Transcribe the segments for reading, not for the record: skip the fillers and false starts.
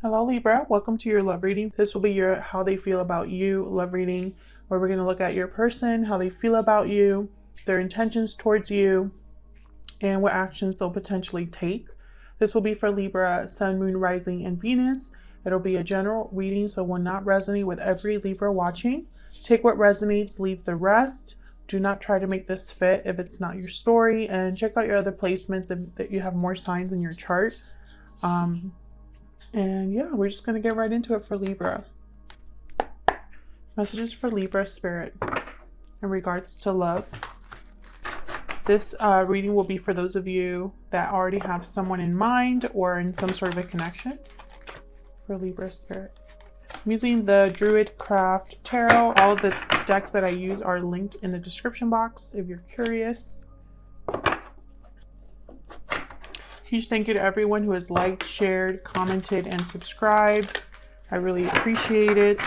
Hello Libra, welcome to your love reading. This will be your how they feel about you love reading, where we're going to look at your person, how they feel about you, their intentions towards you, and what actions they'll potentially take. This will be for Libra, Sun, Moon, Rising, and Venus. It'll be a general reading, so will not resonate with every Libra watching. Take what resonates, leave the rest. Do not try to make this fit if it's not your story, and check out your other placements if you have more signs in your chart. And yeah, we're just going to get right into it for Libra. Messages for Libra spirit in regards to love. This reading will be for those of you that already have someone in mind or in some sort of a connection for Libra spirit. I'm using the Druid Craft Tarot. All of the decks that I use are linked in the description box if you're curious. Huge thank you to everyone who has liked, shared, commented, and subscribed. I really appreciate it.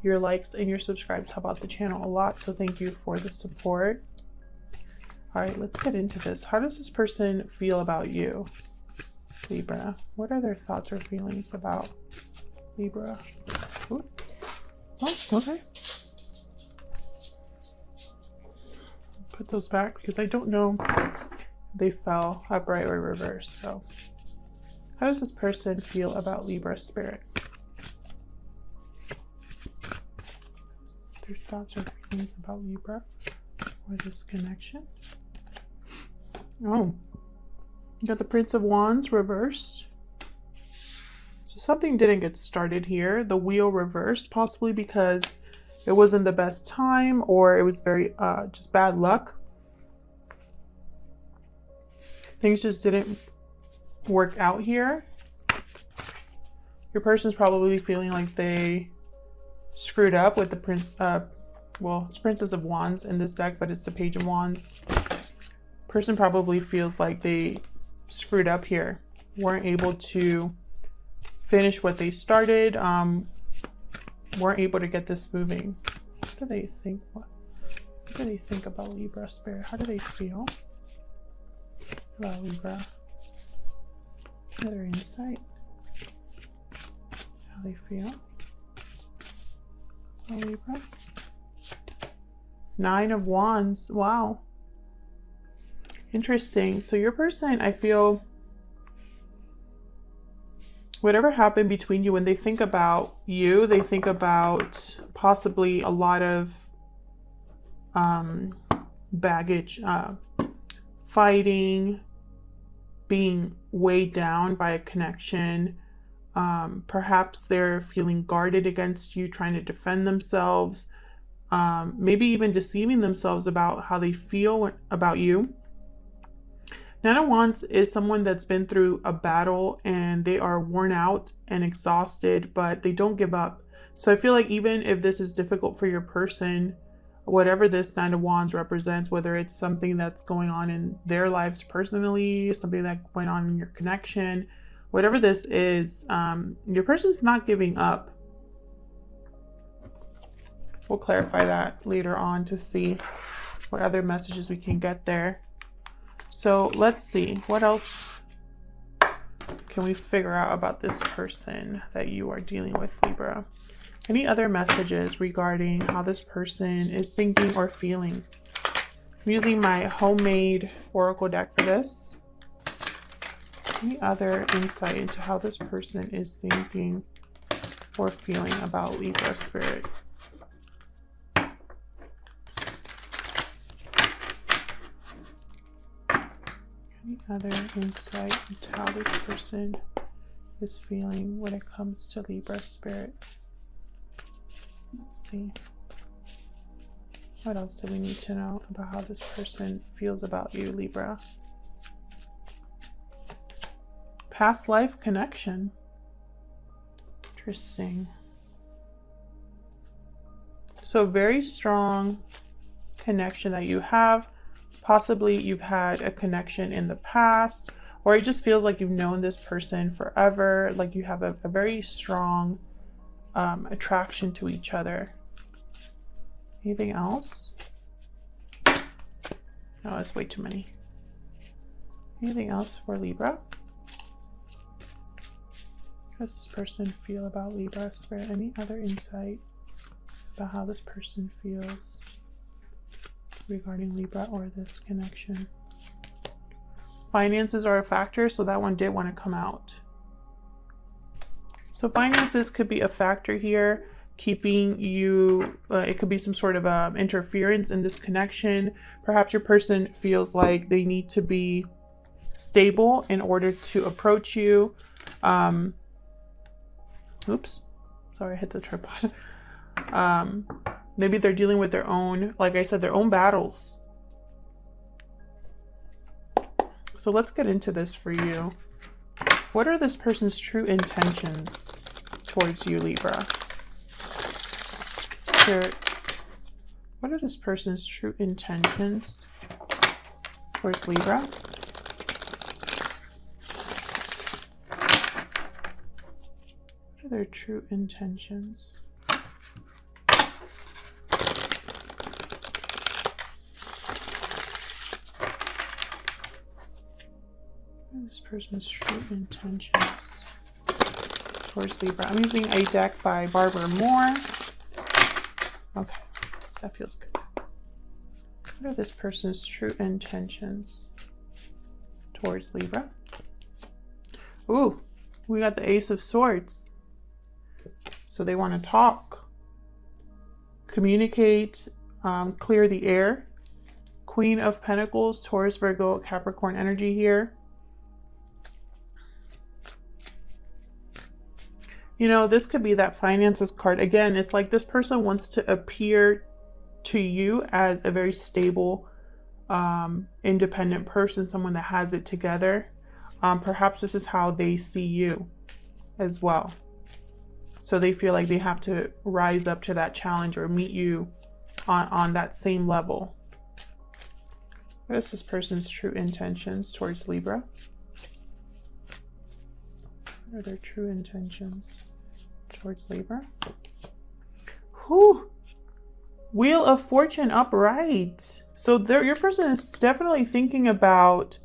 Your likes and your subscribes help out the channel a lot, so thank you for the support. All right, let's get into this. How does this person feel about you, Libra? What are their thoughts or feelings about Libra? Ooh. Oh, okay. Put those back because I don't know. They fell upright or reverse. So how does this person feel about Libra spirit? Their thoughts or feelings about Libra or this connection? Oh, you got the Prince of Wands reversed. So something didn't get started here. The wheel reversed, possibly because it wasn't the best time or it was very just bad luck. Things just didn't work out here. Your person's probably feeling like they screwed up with the Prince, well, it's Princess of Wands in this deck, but it's the Page of Wands. Person probably feels like they screwed up here. Weren't able to finish what they started. Weren't able to get this moving. What do they think? What do they think about Libra spirit? How do they feel about Libra? Another insight. How they feel about Libra. 9 of Wands. Wow. Interesting. So your person, I feel, whatever happened between you, when they think about you, they think about possibly a lot of baggage, fighting, being weighed down by a connection. Perhaps they're feeling guarded against you, trying to defend themselves, maybe even deceiving themselves about how they feel about you. Nine of Wands is someone that's been through a battle and they are worn out and exhausted, but they don't give up. So I feel like even if this is difficult for your person, whatever this Nine of Wands represents, whether it's something that's going on in their lives personally, something that went on in your connection, whatever this is, your person's not giving up. We'll clarify that later on to see what other messages we can get there. So let's see, what else can we figure out about this person that you are dealing with, Libra? Any other messages regarding how this person is thinking or feeling? I'm using my homemade oracle deck for this. Any other insight into how this person is thinking or feeling about Libra spirit? Any other insight into how this person is feeling when it comes to Libra spirit? Let's see. What else do we need to know about how this person feels about you, Libra? Past life connection. Interesting. So very strong connection that you have. Possibly you've had a connection in the past, or it just feels like you've known this person forever, like you have a very strong attraction to each other. Anything else? No, that's way too many. Anything else for Libra? How does this person feel about Libra? Spirit, any other insight about how this person feels regarding Libra or this connection? Finances are a factor, so that one did want to come out. So finances could be a factor here, keeping you, it could be some sort of interference in this connection. Perhaps your person feels like they need to be stable in order to approach you. Oops, sorry, I hit the tripod. Maybe they're dealing with their own, like I said, their own battles. So let's get into this for you. What are this person's true intentions towards you, Libra? Spirit, what are this person's true intentions towards Libra? What are their true intentions? This person's true intentions towards Libra. I'm using a deck by Barbara Moore. Okay, that feels good. What are this person's true intentions towards Libra? Ooh, we got the Ace of Swords. So they want to talk, communicate, clear the air. Queen of Pentacles, Taurus, Virgo, Capricorn energy here. You know, this could be that finances card. Again, it's like this person wants to appear to you as a very stable, independent person, someone that has it together. Perhaps this is how they see you as well. So they feel like they have to rise up to that challenge or meet you on that same level. What is this person's true intentions towards Libra? What are their true intentions towards Libra? Whew. Wheel of Fortune upright. So your person is definitely thinking about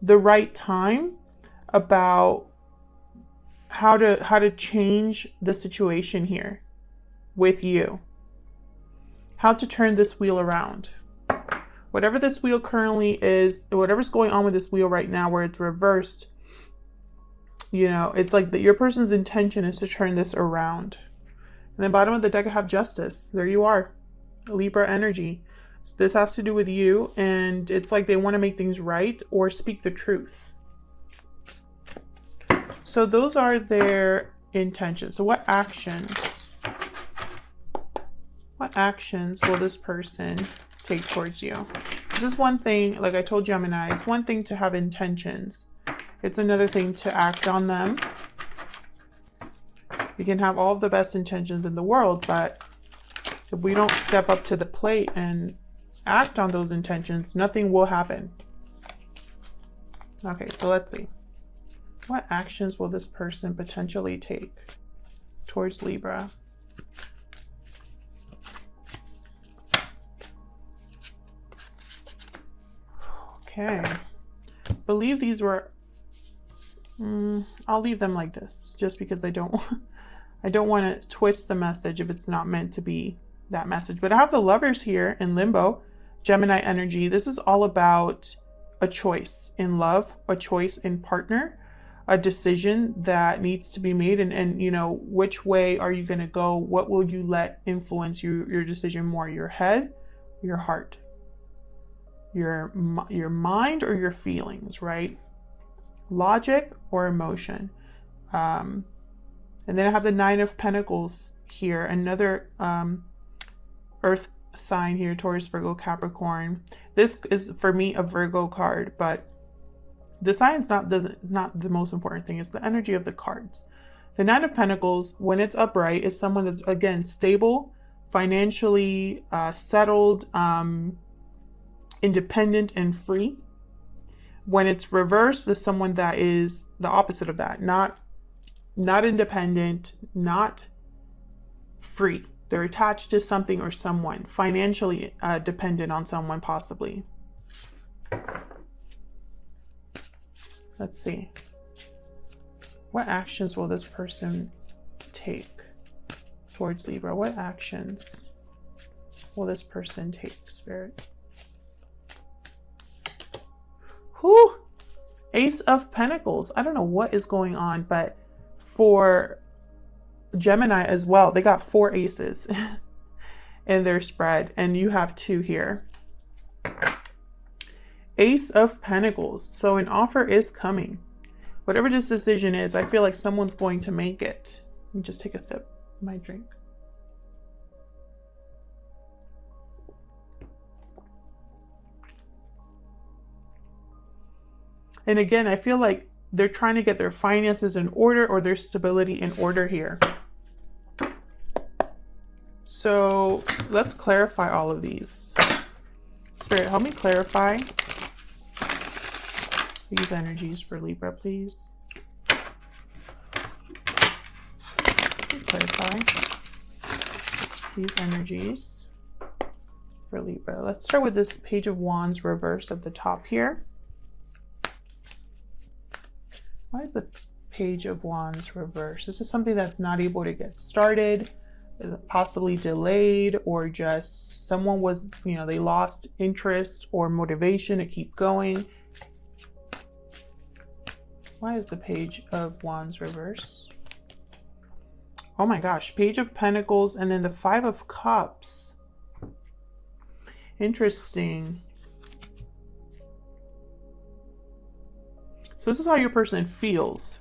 the right time, about how to change the situation here with you, how to turn this wheel around. Whatever this wheel currently is, whatever's going on with this wheel right now where it's reversed, you know, it's like your person's intention is to turn this around. And then bottom of the deck I have Justice. There you are, Libra energy. This has to do with you, and it's like they want to make things right or speak the truth. So those are their intentions. So what actions will this person take towards you? This is one thing, like I told Gemini, it's one thing to have intentions. It's another thing to act on them. We can have all of the best intentions in the world, but if we don't step up to the plate and act on those intentions, nothing will happen. Okay, so let's see. What actions will this person potentially take towards Libra? Okay. Believe these were... I'll leave them like this, just because I don't want to twist the message if it's not meant to be that message. But I have the Lovers here in limbo, Gemini energy. This is all about a choice in love, a choice in partner, a decision that needs to be made, and you know, which way are you going to go? What will you let influence your decision more? Your head, your heart, your mind, or your feelings, right? Logic or emotion. And then I have the Nine of Pentacles here, another earth sign here, Taurus, Virgo, Capricorn. This is for me a Virgo card, but the sign is not the most important thing. It's the energy of the cards. The Nine of Pentacles, when it's upright, is someone that's, again, stable, financially settled, independent and free. When it's reversed, is someone that is the opposite of that. Not independent, not free. They're attached to something or someone, financially dependent on someone possibly. Let's see. What actions will this person take towards Libra? What actions will this person take, Spirit? Whew! Ace of Pentacles. I don't know what is going on, but for Gemini as well, they got 4 aces in their spread, and you have 2 here. Ace of Pentacles. So an offer is coming. Whatever this decision is, I feel like someone's going to make it. Let me just take a sip of my drink. And again, I feel like they're trying to get their finances in order or their stability in order here. So let's clarify all of these. Spirit, help me clarify these energies for Libra, please. Clarify these energies for Libra. Let's start with this Page of Wands reverse at the top here. Why is the Page of Wands reverse? This is something that's not able to get started, possibly delayed, or just someone was, they lost interest or motivation to keep going. Why is the Page of Wands reverse? Oh my gosh, Page of Pentacles and then the 5 of Cups. Interesting. So this is how your person feels.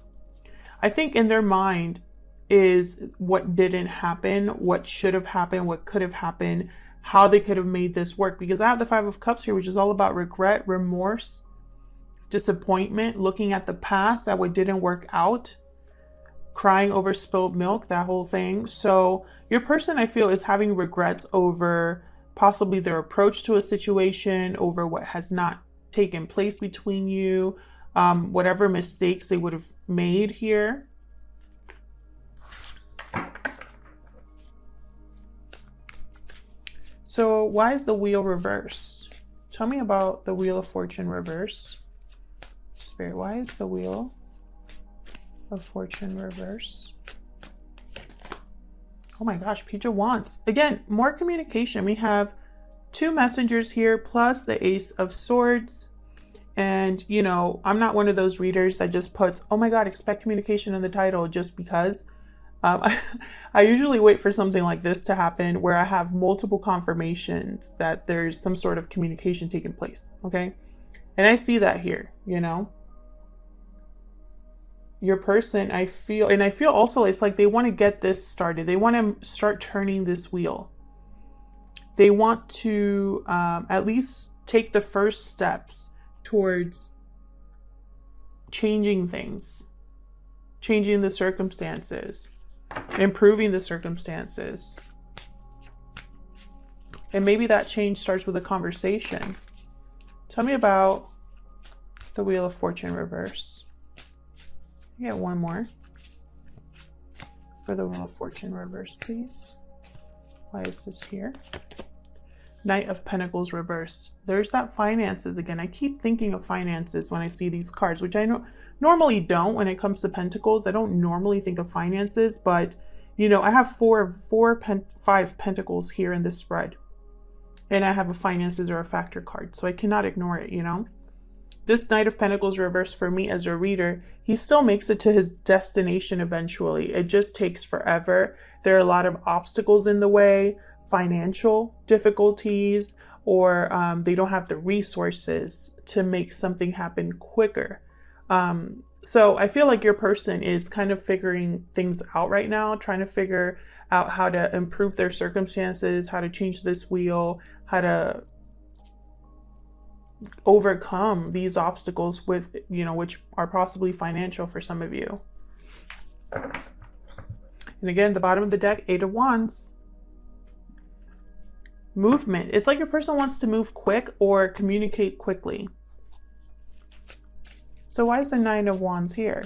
I think in their mind is what didn't happen, what should have happened, what could have happened, how they could have made this work. Because I have the 5 of Cups here, which is all about regret, remorse, disappointment, looking at the past, that what didn't work out, crying over spilled milk, that whole thing. So your person, I feel, is having regrets over possibly their approach to a situation, over what has not taken place between you, whatever mistakes they would have made here. So why is the Wheel reverse? Tell me about the Wheel of Fortune reverse. Spirit, why is the Wheel of Fortune reverse? Oh my gosh, Page of Wands. Again, more communication. We have 2 messengers here plus the Ace of Swords. And, I'm not one of those readers that just puts, oh my God, expect communication in the title just because. I usually wait for something like this to happen where I have multiple confirmations that there's some sort of communication taking place. Okay. And I see that here, Your person, I feel also it's like they want to get this started. They want to start turning this wheel. They want to at least take the first steps towards changing things, changing the circumstances, improving the circumstances. And maybe that change starts with a conversation. Tell me about the Wheel of Fortune reverse. I get one more for the Wheel of Fortune reverse, please. Why is this here? Knight of Pentacles reversed. There's that finances again. I keep thinking of finances when I see these cards, which I normally don't when it comes to Pentacles. I don't normally think of finances, but I have 5 Pentacles here in this spread. And I have a finances or a factor card, so I cannot ignore it, This Knight of Pentacles reversed for me as a reader, he still makes it to his destination eventually. It just takes forever. There are a lot of obstacles in the way, financial difficulties, or they don't have the resources to make something happen quicker. So I feel like your person is kind of figuring things out right now, trying to figure out how to improve their circumstances, how to change this wheel, how to overcome these obstacles with, which are possibly financial for some of you. And again, the bottom of the deck, 8 of Wands. Movement. It's like your person wants to move quick or communicate quickly. So why is the 9 of Wands here?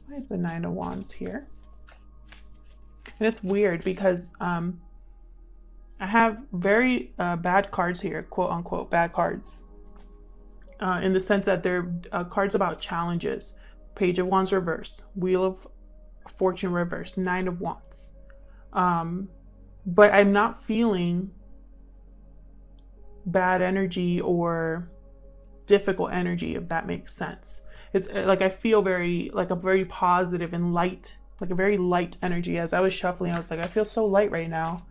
Why is the 9 of Wands here? And it's weird because I have very bad cards here, quote unquote, bad cards. in the sense that they're cards about challenges. Page of Wands reverse, Wheel of Fortune reverse, Nine of Wands. But I'm not feeling bad energy or difficult energy, if that makes sense. It's like I feel very, like a very positive and light, like a very light energy. As I was shuffling, I was like, I feel so light right now,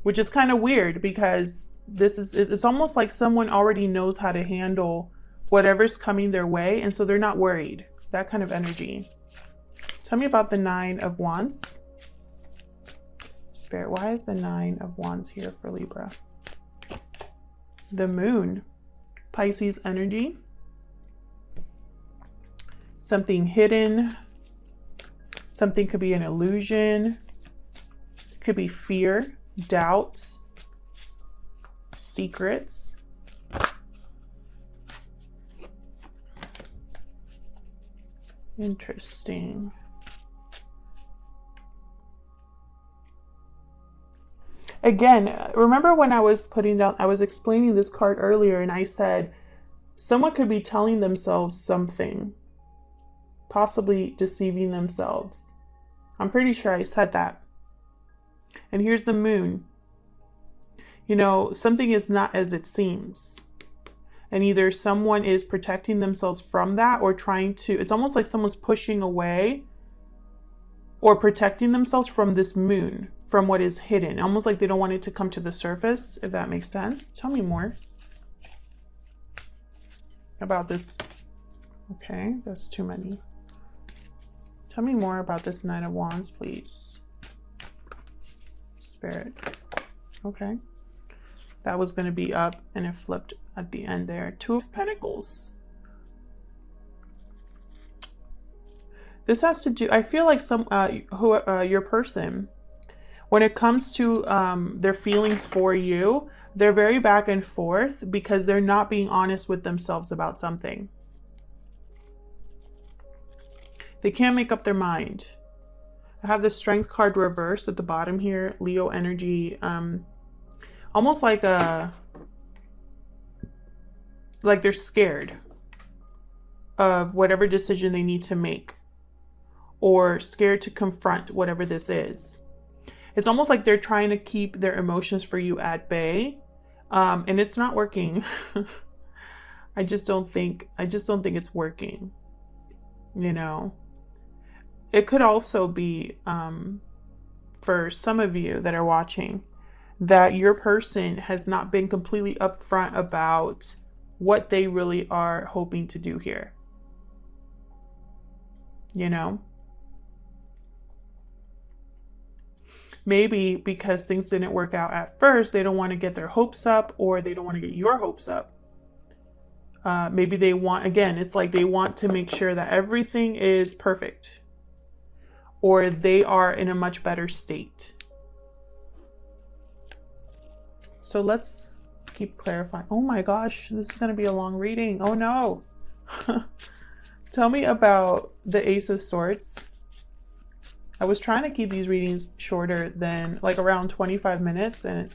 which is kind of weird because it's almost like someone already knows how to handle whatever's coming their way, and so they're not worried. That kind of energy. Tell me about the Nine of Wands. Spirit, why is the Nine of Wands here for Libra? The Moon, Pisces energy. Something hidden. Something could be an illusion. It could be fear, doubts, secrets. Interesting. Again, remember when I was explaining this card earlier and I said someone could be telling themselves something, possibly deceiving themselves. I'm pretty sure I said that. And here's the Moon. You know, something is not as it seems. And either someone is protecting themselves from that or trying to, it's almost like someone's pushing away or protecting themselves from this moon, from what is hidden. Almost like they don't want it to come to the surface, if that makes sense. Tell me more about this. Okay, that's too many. Tell me more about this Nine of Wands, please. Spirit. Okay. That was going to be up and it flipped at the end there. Two of Pentacles. This has to do, I feel like your person, when it comes to their feelings for you, they're very back and forth because they're not being honest with themselves about something. They can't make up their mind. I have the Strength card reversed at the bottom here. Leo energy. Almost like they're scared of whatever decision they need to make, or scared to confront whatever this is. It's almost like they're trying to keep their emotions for you at bay, and it's not working. I just don't think it's working. You know, it could also be for some of you that are watching, that your person has not been completely upfront about what they really are hoping to do here. You know? Maybe because things didn't work out at first, they don't want to get their hopes up, or they don't want to get your hopes up. Maybe they want, again, it's like they want to make sure that everything is perfect, or they are in a much better state. So let's keep clarifying. Oh my gosh, this is going to be a long reading. Oh no. Tell me about the Ace of Swords. I was trying to keep these readings shorter than like around 25 minutes, and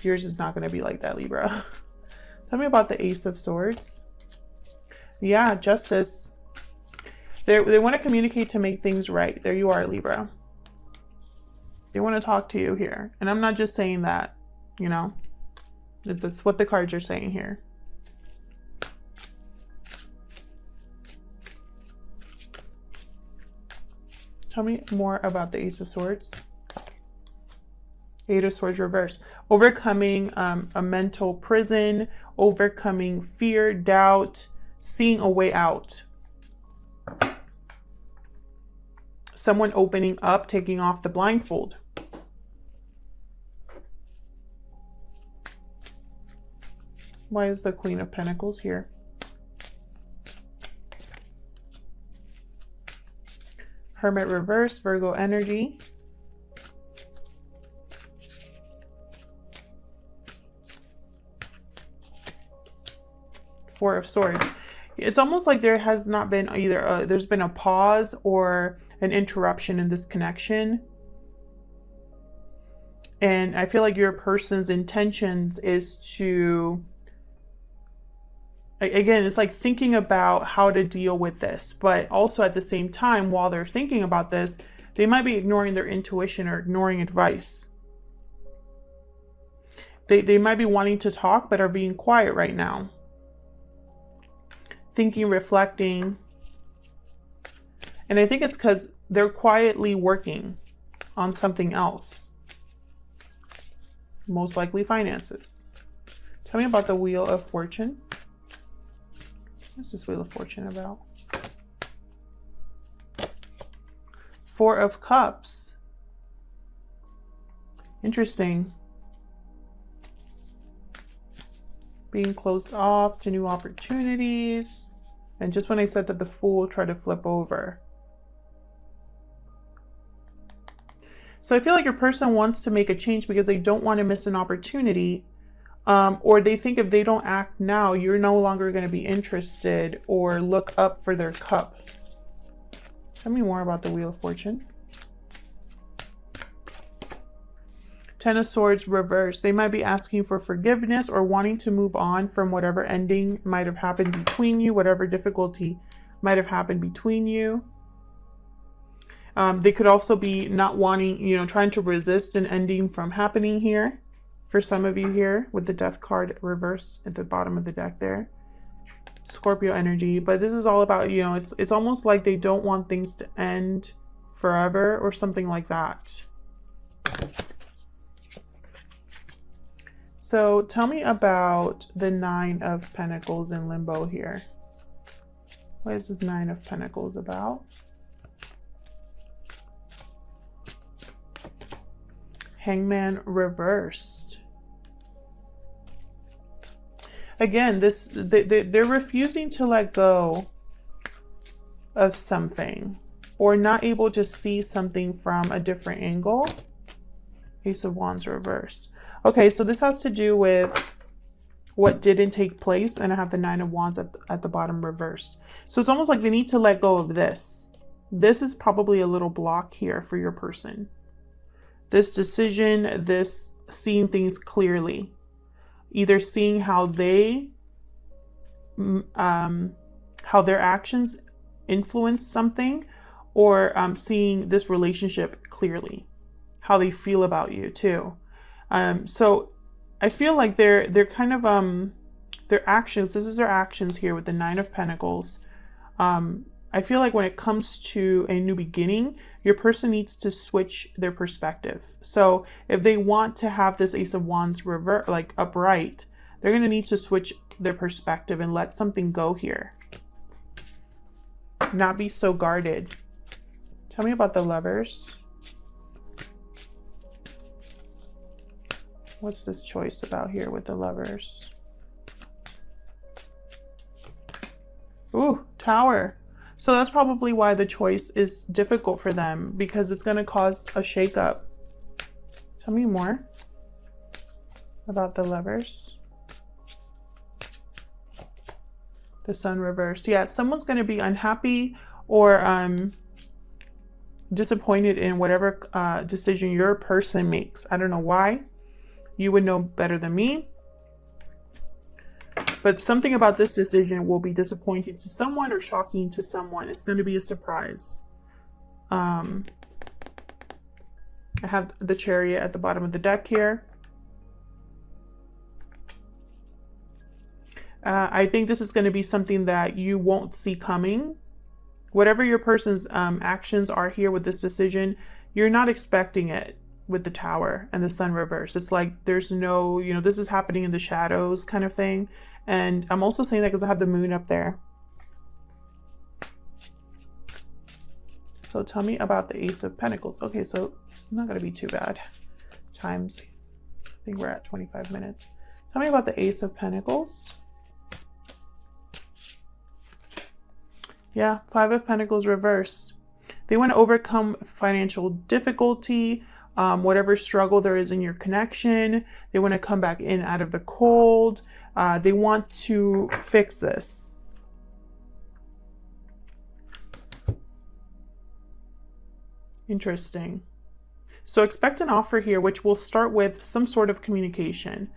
yours is not going to be like that, Libra. Tell me about the Ace of Swords. Yeah, justice. They want to communicate to make things right. There you are, Libra. They want to talk to you here. And I'm not just saying that. You know, it's what the cards are saying here. Tell me more about the Ace of Swords. Eight of Swords reversed. Overcoming a mental prison, overcoming fear, doubt, seeing a way out. Someone opening up, taking off the blindfold. Why is the Queen of Pentacles here? Hermit reverse, Virgo energy. Four of Swords. It's almost like there has not been either, there's been a pause or an interruption in this connection. And I feel like your person's intentions is to again, it's like thinking about how to deal with this, but also at the same time, while they're thinking about this, they might be ignoring their intuition or ignoring advice. They might be wanting to talk, but are being quiet right now. Thinking, reflecting. And I think it's because they're quietly working on something else. Most likely finances. Tell me about the Wheel of Fortune. What's this Wheel of Fortune about? Four of Cups. Interesting. Being closed off to new opportunities. And just when I said that, the Fool tried to flip over. So I feel like your person wants to make a change because they don't want to miss an opportunity. Or they think if they don't act now, you're no longer going to be interested or look up for their cup. Tell me more about the Wheel of Fortune. Ten of Swords reversed. They might be asking for forgiveness or wanting to move on from whatever ending might have happened between you, whatever difficulty might have happened between you. They could also be not wanting, trying to resist an ending from happening here. For some of you here with the Death card reversed at the bottom of the deck there. Scorpio energy. But this is all about, it's almost like they don't want things to end forever or something like that. So tell me about the Nine of Pentacles in limbo here. What is this Nine of Pentacles about? Hangman reversed. Again, they're refusing to let go of something or not able to see something from a different angle. Ace of Wands reversed. Okay, so this has to do with what didn't take place, and I have the Nine of Wands at the bottom reversed. So it's almost like they need to let go of this. This is probably a little block here for your person. This decision, this seeing things clearly. Either seeing how how their actions influence something, or seeing this relationship clearly. How they feel about you too. So I feel like they're kind of their actions, this is their actions here with the Nine of Pentacles. I feel like when it comes to a new beginning, your person needs to switch their perspective. So if they want to have this Ace of Wands revert, like upright, they're going to need to switch their perspective and let something go here. Not be so guarded. Tell me about the Lovers. What's this choice about here with the Lovers? Ooh, Tower. So that's probably why the choice is difficult for them, because it's going to cause a shakeup. Tell me more about the Lovers. The Sun reversed. Yeah, someone's going to be unhappy or disappointed in whatever decision your person makes. I don't know why. You would know better than me. But something about this decision will be disappointing to someone or shocking to someone. It's going to be a surprise. I have the Chariot at the bottom of the deck here. I think this is going to be something that you won't see coming. Whatever your person's actions are here with this decision, you're not expecting it with the Tower and the Sun reverse. It's like there's no, this is happening in the shadows kind of thing. And I'm also saying that because I have the Moon up there. So tell me about the Ace of Pentacles. Okay, so it's not going to be too bad. Times, I think we're at 25 minutes. Tell me about the Ace of Pentacles. Yeah, Five of Pentacles reversed. They want to overcome financial difficulty, whatever struggle there is in your connection. They want to come back in out of the cold. They want to fix this. Interesting. So expect an offer here, which will start with some sort of communication.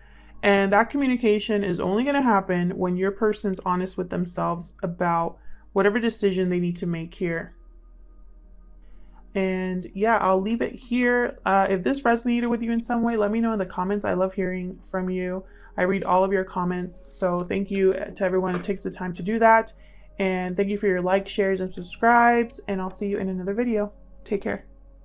And that communication is only going to happen when your person's honest with themselves about whatever decision they need to make here. And yeah, I'll leave it here. If this resonated with you in some way, let me know in the comments. I love hearing from you. I read all of your comments. So thank you to everyone who takes the time to do that. And thank you for your likes, shares, and subscribes. And I'll see you in another video. Take care.